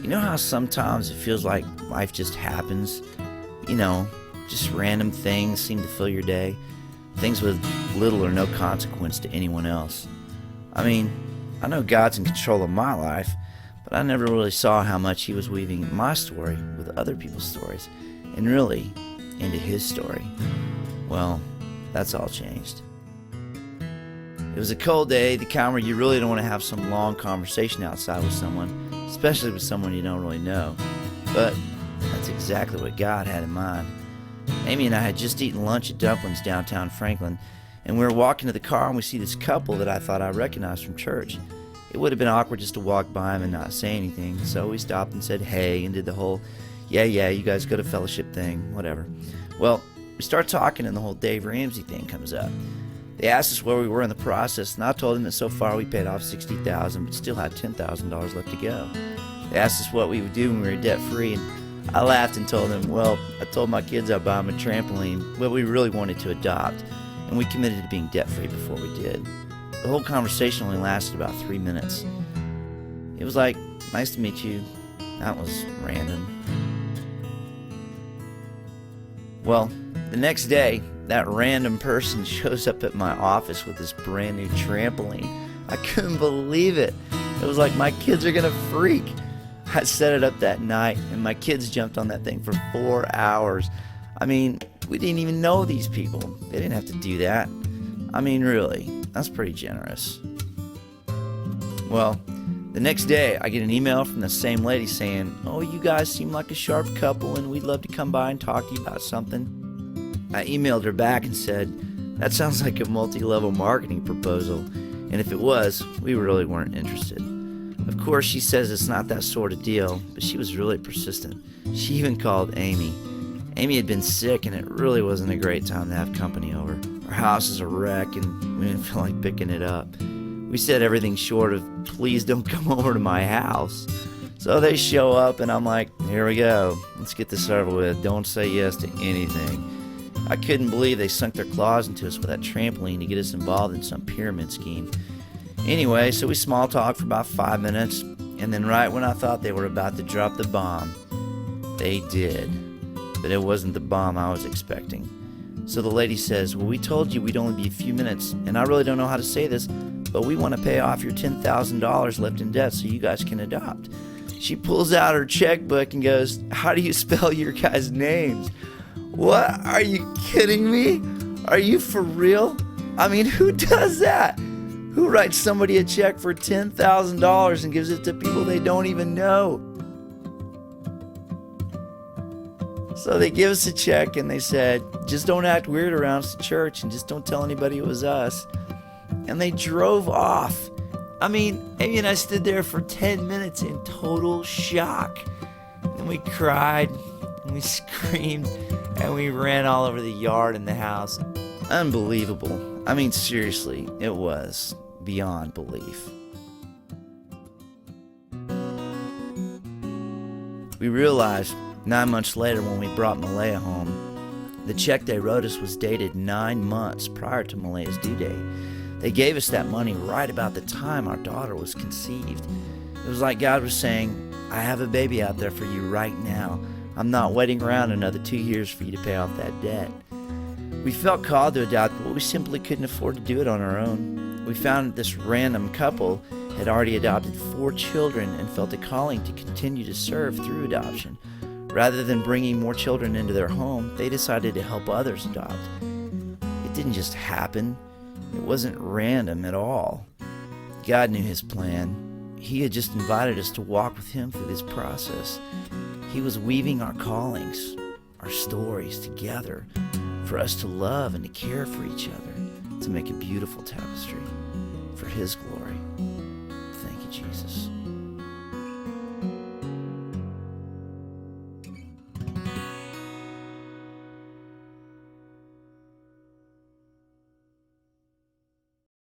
You know how sometimes it feels like life just happens? You know, just random things seem to fill your day. Things with little or no consequence to anyone else. I mean, I know God's in control of my life, but I never really saw how much He was weaving my story with other people's stories, and really into His story. Well, that's all changed. It was a cold day, the kind where you really don't want to have some long conversation outside with someone, especially with someone you don't really know. But that's exactly what God had in mind. Amy and I had just eaten lunch at Dumplings downtown Franklin, and we were walking to the car and we see this couple that I thought I recognized from church. It would have been awkward just to walk by them and not say anything, so we stopped and said hey and did the whole, yeah, you guys go to fellowship thing, whatever. Well, we start talking and the whole Dave Ramsey thing comes up. They asked us where we were in the process, and I told them that so far we paid off $60,000 but still had $10,000 left to go. They asked us what we would do when we were debt-free, and I laughed and told them, well, I told my kids I'd buy them a trampoline, but we really wanted to adopt, and we committed to being debt-free before we did. The whole conversation only lasted about 3 minutes. It was like, nice to meet you. That was random. Well, the next day, that random person shows up at my office with this brand new trampoline. I couldn't believe it. It was like my kids are gonna freak. I set it up that night and my kids jumped on that thing for 4 hours. I mean, we didn't even know these people. They didn't have to do that. I mean, really, that's pretty generous. Well, the next day I get an email from the same lady saying, oh, you guys seem like a sharp couple and we'd love to come by and talk to you about something. I emailed her back and said, that sounds like a multi-level marketing proposal, and if it was, we really weren't interested. Of course, she says it's not that sort of deal, but she was really persistent. She even called Amy. Amy had been sick, and it really wasn't a great time to have company over. Our house is a wreck, and we didn't feel like picking it up. We said everything short of, please don't come over to my house. So they show up, and I'm like, here we go. Let's get this over with. Don't say yes to anything. I couldn't believe they sunk their claws into us with that trampoline to get us involved in some pyramid scheme. Anyway, so we small talked for about 5 minutes, and then right when I thought they were about to drop the bomb, they did. But it wasn't the bomb I was expecting. So the lady says, well, we told you we'd only be a few minutes, and I really don't know how to say this, but we want to pay off your $10,000 left in debt so you guys can adopt. She pulls out her checkbook and goes, how do you spell your guys' names? What? Are you kidding me? Are you for real? I mean, who does that? Who writes somebody a check for $10,000 and gives it to people they don't even know? So they give us a check and they said, just don't act weird around us at church and just don't tell anybody it was us. And they drove off. I mean, Amy and I stood there for 10 minutes in total shock. And we cried and we screamed and we ran all over the yard and the house. Unbelievable. I mean, seriously, it was beyond belief. We realized 9 months later when we brought Malaya home, the check they wrote us was dated 9 months prior to Malaya's due date. They gave us that money right about the time our daughter was conceived. It was like God was saying, I have a baby out there for you right now. I'm not waiting around another 2 years for you to pay off that debt. We felt called to adopt, but we simply couldn't afford to do it on our own. We found this random couple had already adopted 4 children and felt a calling to continue to serve through adoption. Rather than bringing more children into their home, they decided to help others adopt. It didn't just happen. It wasn't random at all. God knew His plan. He had just invited us to walk with Him through this process. He was weaving our callings, our stories together for us to love and to care for each other, to make a beautiful tapestry for His glory. Thank you, Jesus.